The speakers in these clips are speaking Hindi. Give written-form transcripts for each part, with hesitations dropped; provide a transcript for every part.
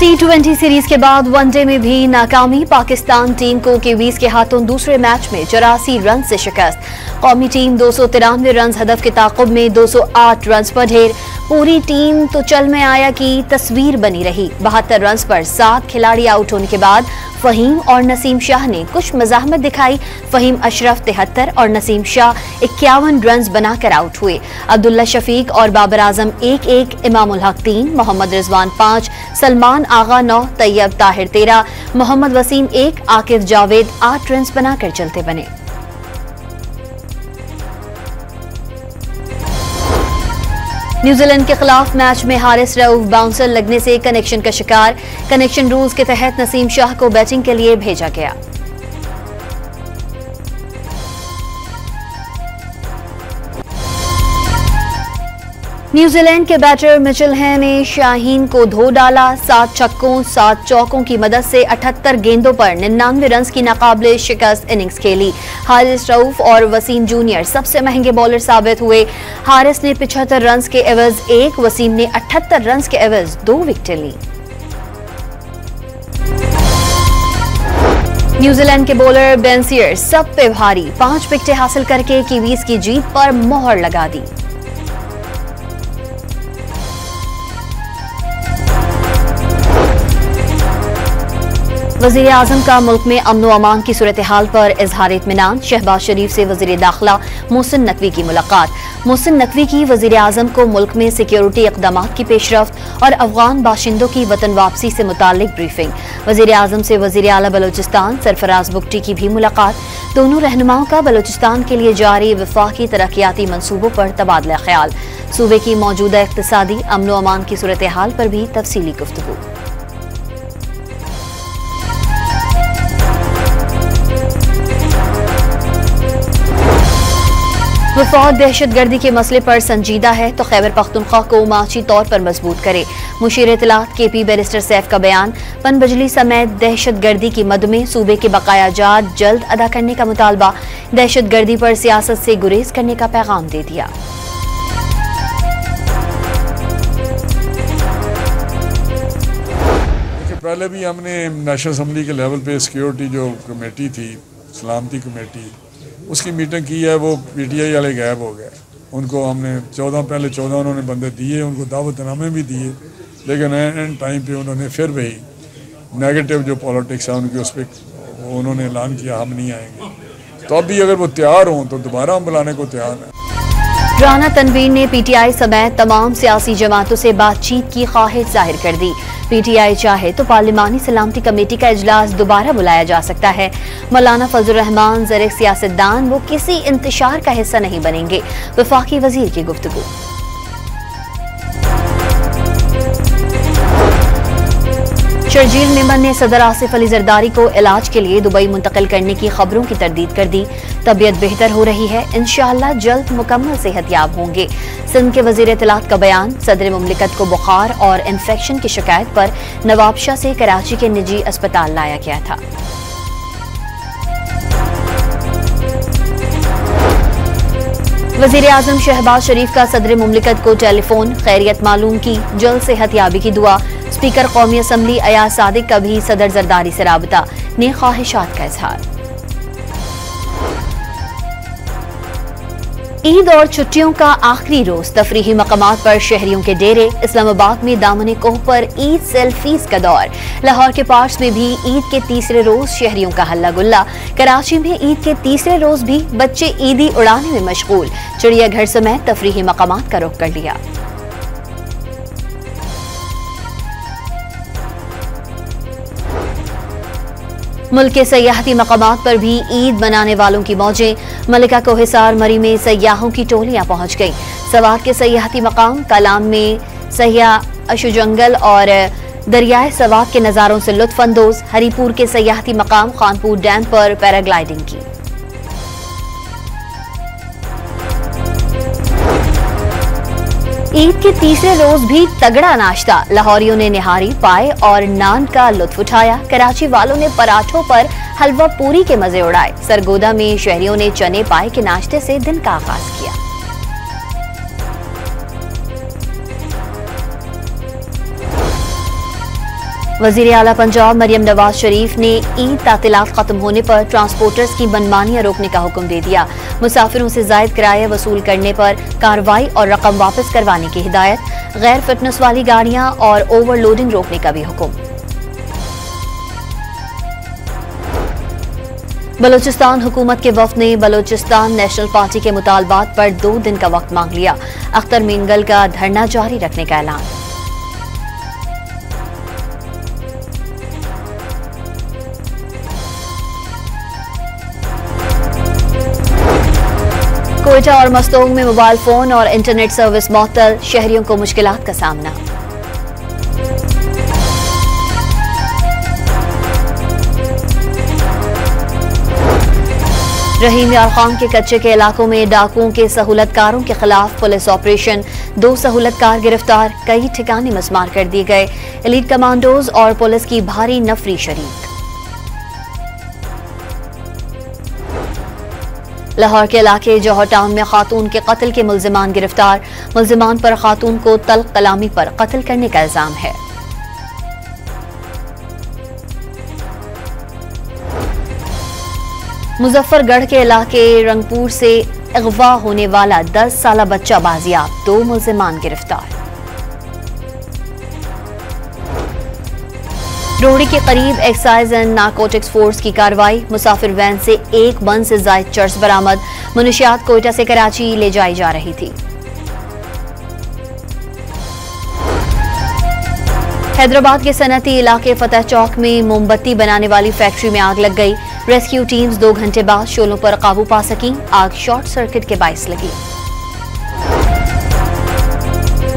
T20 सीरीज के बाद वनडे में भी नाकामी। पाकिस्तान टीम को कीवीज के हाथों दूसरे मैच में 84 रन से शिकस्त। कौमी टीम 293 रन हदफ के ताक़ुब में 208 रन पर ढेर। पूरी टीम तो चल में आया की तस्वीर बनी रही। 72 रन पर 7 खिलाड़ी आउट होने के बाद फहीम और नसीम शाह ने कुछ मज़ाहमत दिखाई। फहीम अशरफ 73 और नसीम शाह 51 रन बनाकर आउट हुए। अब्दुल्ला शफीक और बाबर आजम 1-1, इमामुल हक 3, मोहम्मद रिजवान 5, सलमान आगा 9, तैयब ताहिर 13, मोहम्मद वसीम 1, आकिफ जावेद 8 रन बनाकर चलते बने। न्यूजीलैंड के खिलाफ मैच में हारिस रऊफ बाउंसर लगने से कनेक्शन का शिकार। कनेक्शन रूल्स के तहत नसीम शाह को बैटिंग के लिए भेजा गया। न्यूजीलैंड के बैटर मिचेल हे ने शाहीन को धो डाला। 7 छक्कों 7 चौकों की मदद से 78 गेंदों पर 99 रन की नाकाबिले शिकस्त इनिंग्स खेली। हारिस रऊफ और वसीम जूनियर सबसे महंगे बॉलर साबित हुए। हारिस ने 75 रन के एवज 1, वसीम ने 78 रन के एवज 2 विकेटें ली। न्यूजीलैंड के बॉलर बेन सीयर्स सब पे भारी। 5 विकेटें हासिल करके कीवीज की जीत पर मोहर लगा दी। वज़ीर आज़म का मुल्क में अमन व अमान की सूरत हाल पर इजहार इत्मीनान। शहबाज शरीफ से वज़ीर दाखिला मोहसिन नकवी की मुलाकात। मोहसिन नकवी की वज़ीर आज़म को मुल्क में सिक्योरिटी इक़दामात की पेशरफ्त और अफगान बाशिंदों की वतन वापसी से मुताल्लिक ब्रीफिंग। वज़ीर आज़म से वज़ीर आला बलोचिस्तान सरफराज बुगटी की भी मुलाकात। दोनों रहनुमाओं का बलोचिस्तान के लिए जारी वफाकी तरक्याती मनसूबों पर तबादला ख्याल। सूबे की मौजूदा इक़्तिसादी अमन व अमान की सूरत हाल पर भी तफसीली गुफ्तगू। वफाक दहशतगर्दी के मसले पर संजीदा है तो खैबर पख्तूनख्वा को माशी तौर पर मजबूत करे। मुशीर इत्तलात KP बैरिस्टर सैफ का बयान। पनबिजली समेत दहशतगर्दी की मद में सूबे के बकाया जात जल्द अदा करने का मुतालबा। दहशतगर्दी पर सियासत से गुरेज करने का पैगाम दे दिया। पहले भी हमने नेशनल असम्बली के लेवल पे सिक्योरिटी जो कमेटी थी, सलामती कमेटी, उसकी मीटिंग की है। वो PTI वाले गायब हो गए। उनको हमने 14 उन्होंने बंदे दिए, उनको दावतनामे भी दिए, लेकिन एंड टाइम पे उन्होंने फिर वही नेगेटिव जो पॉलिटिक्स है उनकी उस पर उन्होंने ऐलान किया हम नहीं आएंगे। तो अब भी अगर वो तैयार हों तो दोबारा हम बुलाने को तैयार हैं। राना तनवीर ने PTI समेत तमाम सियासी जमातों से बातचीत की ख्वाहिश जाहिर कर दी। PTI चाहे तो पार्लिमानी सलामती कमेटी का इजलास दोबारा बुलाया जा सकता है। मौलाना फजल रहमान ज़र सियासतदान वो किसी इंतशार का हिस्सा नहीं बनेंगे। वफाकी वजीर की गुफ्तगू। शर्जील मेमन ने सदर आसिफ अली जरदारी को इलाज के लिए दुबई मुंतकिल करने की खबरों की तरदीद कर दी। तबीयत बेहतर हो रही है, इंशाअल्लाह जल्द मुकम्मल सेहतयाब होंगे। सिंध के वजीर इत्तलात का बयान। सदर मुमलिकत को बुखार और इन्फेक्शन की शिकायत पर नवाबशाह से कराची के निजी अस्पताल लाया गया था। वज़ीर आज़म शहबाज शरीफ का सदर मुमलिकत को टेलीफोन। खैरियत मालूम की, जल्द सेहतयाबी की दुआ। स्पीकर कौमी असम्बली अयाज सादिक का भी सदर जरदारी से राबता ने ख्वाहिशात का इजहार। ईद और छुट्टियों का आखिरी रोज तफरीही मकामात पर शहरियों के डेरे। इस्लामाबाद में दामने कोह पर ईद सेल्फीज का दौर। लाहौर के पार्क्स में भी ईद के तीसरे रोज शहरियों का हल्ला गुल्ला। कराची में ईद के तीसरे रोज भी बच्चे ईदी उड़ाने में मशगूल। चिड़ियाघर समेत तफरीही मकामात का रुख कर लिया। मुल्क के सयाहती मकामात पर भी ईद मनाने वालों की मौजें। मलिका को हिसार मरी में सयाहों की टोलियां पहुंच गईं। सवात के सयाहती मकाम कलाम में सयाह अशुजंगल और दरियाए सवात के नज़ारों से लुत्फ अंदोज। हरीपुर के सयाहती मकाम खानपुर डैम पर पैराग्लाइडिंग की। ईद के तीसरे रोज भी तगड़ा नाश्ता। लाहौरियों ने निहारी, पाए और नान का लुत्फ उठाया। कराची वालों ने पराठों पर हलवा पूरी के मजे उड़ाए। सरगोदा में शहरियों ने चने पाए के नाश्ते से दिन का आगाज किया। वजीर आला पंजाब मरियम नवाज शरीफ ने ईद तातीलात खत्म होने पर ट्रांसपोर्टर्स की मनमानियां रोकने का हुक्म दे दिया। मुसाफिरों से जायद किराया वसूल करने पर कार्रवाई और रकम वापस करवाने की हिदायत। गैर फिटनेस वाली गाड़ियां और ओवरलोडिंग रोकने का भी हुक्म। बलूचिस्तान हुकूमत के वफ्द ने बलूचिस्तान नेशनल पार्टी के मुतालबात पर 2 दिन का वक्त मांग लिया। अख्तर मीनगल का धरना जारी रखने का ऐलान। कोयटा और मस्तोग में मोबाइल फोन और इंटरनेट सर्विस मअतल, शहरियों को मुश्किलात का सामना। रहीम यार खान के कच्चे के इलाकों में डाकुओं के सहूलतकारों के खिलाफ पुलिस ऑपरेशन। 2 सहूलतकार गिरफ्तार, कई ठिकाने मस्मार कर दिए गए। एलीट कमांडोज और पुलिस की भारी नफरी शरीक। लाहौर के इलाके जौहर टाउन में खातून के कत्ल के मुल्जिमान गिरफ्तार। मुल्जिमान पर खातून को तल्ख कलामी पर कत्ल करने का इल्जाम है। मुजफ्फरगढ़ के इलाके रंगपुर से अगवा होने वाला 10 साला बच्चा बाजियाब, 2 मुल्जिमान गिरफ्तार। रोहड़ी के करीब एक्साइज एंड नारकोटिक्स फोर्स की कार्रवाई। मुसाफिर वैन से 1 मन से जायद चर्स बरामद। मुनशियात कोयटा से कराची ले जाई जा रही थी। हैदराबाद के सनती इलाके फतेह चौक में मोमबत्ती बनाने वाली फैक्ट्री में आग लग गई। रेस्क्यू टीम्स 2 घंटे बाद शोलों पर काबू पा सकी। आग शॉर्ट सर्किट के बाइस लगी।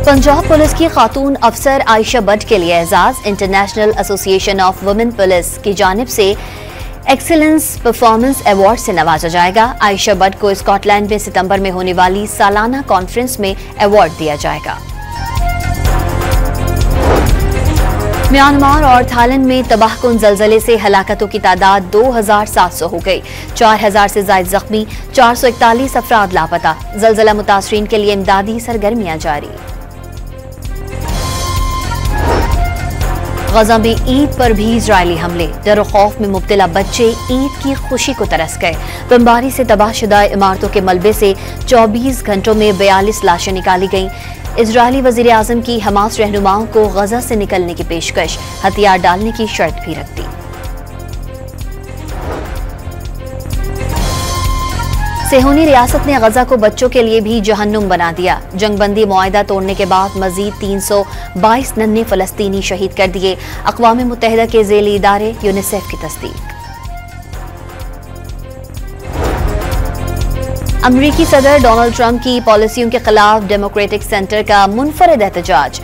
पंजाब पुलिस की खातून अफसर आयशा बट के लिए एजाज। International association of women police की जानिब से एक्सीलेंस परफॉर्मेंस अवार्ड से नवाजा जाएगा। आयशा बट को स्कॉटलैंड में सितंबर में होने वाली सालाना कॉन्फ्रेंस में अवार्ड दिया जाएगा। म्यांमार और थाईलैंड में तबाहकुन जलजले से हलाकतों की तादाद 2700 हो गई। 4000 से ज्यादा जख्मी, 441 अफराद लापता। जलजला मुतासरीन के लिए इमदादी सरगर्मियां जारी। गजा में ईद पर भी इजरायली हमले। डर खौफ में मुब्तला बच्चे ईद की खुशी को तरस गए। बमबारी से तबाहशुदा इमारतों के मलबे से 24 घंटों में 42 लाशें निकाली गईं। इजरायली वजीर आजम की हमास रहनुमाओं को गजा से निकलने की पेशकश, हथियार डालने की शर्त भी रख दी। सेहूनी रियासत ने गजा को बच्चों के लिए भी जहन्नुम बना दिया। जंगबंदी मुआहिदा तोड़ने के बाद मजीद 322 नन्हे फलस्तीनी शहीद कर दिए। अक़वाम मुत्तहिदा के ज़ेली इदारे यूनिसेफ की तस्दीक। अमरीकी सदर डोनाल्ड ट्रंप की पॉलिसियों के खिलाफ डेमोक्रेटिक सेंटर का मुनफरिद एहतजाज।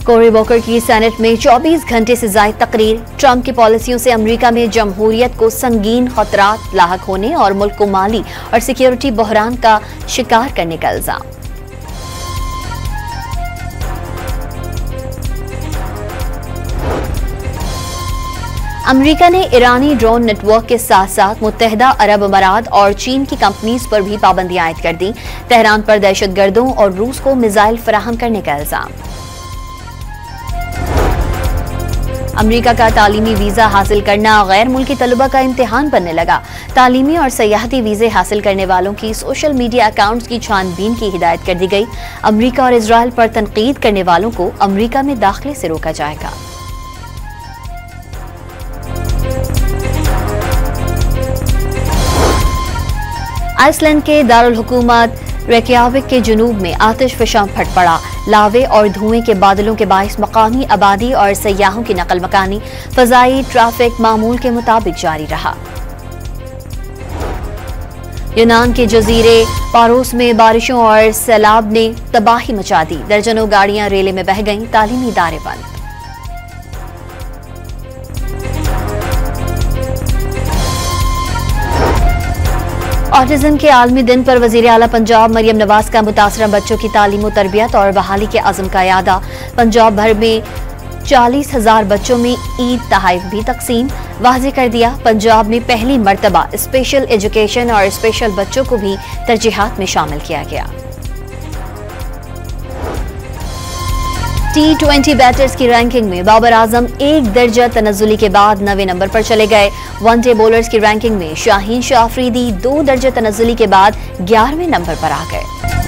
कोरी बोकर की सेनेट में 24 घंटे से ज्यादा तकरीर। ट्रंप की पॉलिसियों से अमेरिका में जमहूरियत को संगीन खतरात लाहक होने और मुल्क को माली और सिक्योरिटी बहरान का शिकार करने का इल्जाम। अमेरिका ने ईरानी ड्रोन नेटवर्क के साथ साथ मुत्तहिदा अरब अमारात और चीन की कंपनीज पर भी पाबंदियां आयद कर दी। तेहरान पर दहशतगर्दों और रूस को मिसाइल फराहम करने का इल्जाम। अमेरिका का तालीमी वीजा हासिल करना गैर मुल्की तलबा का इम्तिहान बनने लगा। तालीमी और सयाहती वीजे हासिल करने वालों की सोशल मीडिया अकाउंट्स की छानबीन की हिदायत कर दी गई। अमेरिका और इजराइल पर तनकीद करने वालों को अमेरिका में दाखिले से रोका जाएगा। आइसलैंड के दारुल हुकूमत रेकयाविक के जुनूब में आतिशफशां फट पड़ा। लावे और धुएं के बादलों के बाइस मकामी आबादी और सयाहों की नकल मकानी। फजाई ट्रैफिक मामूल के मुताबिक जारी रहा। यूनान के जजीरे पारोस में बारिशों और सैलाब ने तबाही मचा दी। दर्जनों गाड़ियां रेले में बह गईं। तालीमी इदारे बंद। ऑटिज्म के आलमी दिन पर वजीर आला पंजाब मरियम नवाज का मुतासरा बच्चों की तालीम और तरबियत और बहाली के अज़्म का यादा। पंजाब भर में 40,000 बच्चों में ईद तोहफे भी तकसीम। वाज़ेह कर दिया, पंजाब में पहली मर्तबा स्पेशल एजुकेशन और स्पेशल बच्चों को भी तरजीहात में शामिल किया गया। T20 बैटर्स की रैंकिंग में बाबर आजम 1 दर्जा तनज़्ज़ुली के बाद 9वें नंबर पर चले गए। वनडे बॉलर्स की रैंकिंग में शाहीन शाह अफरीदी 2 दर्जा तनज़्ज़ुली के बाद 11वें नंबर पर आ गए।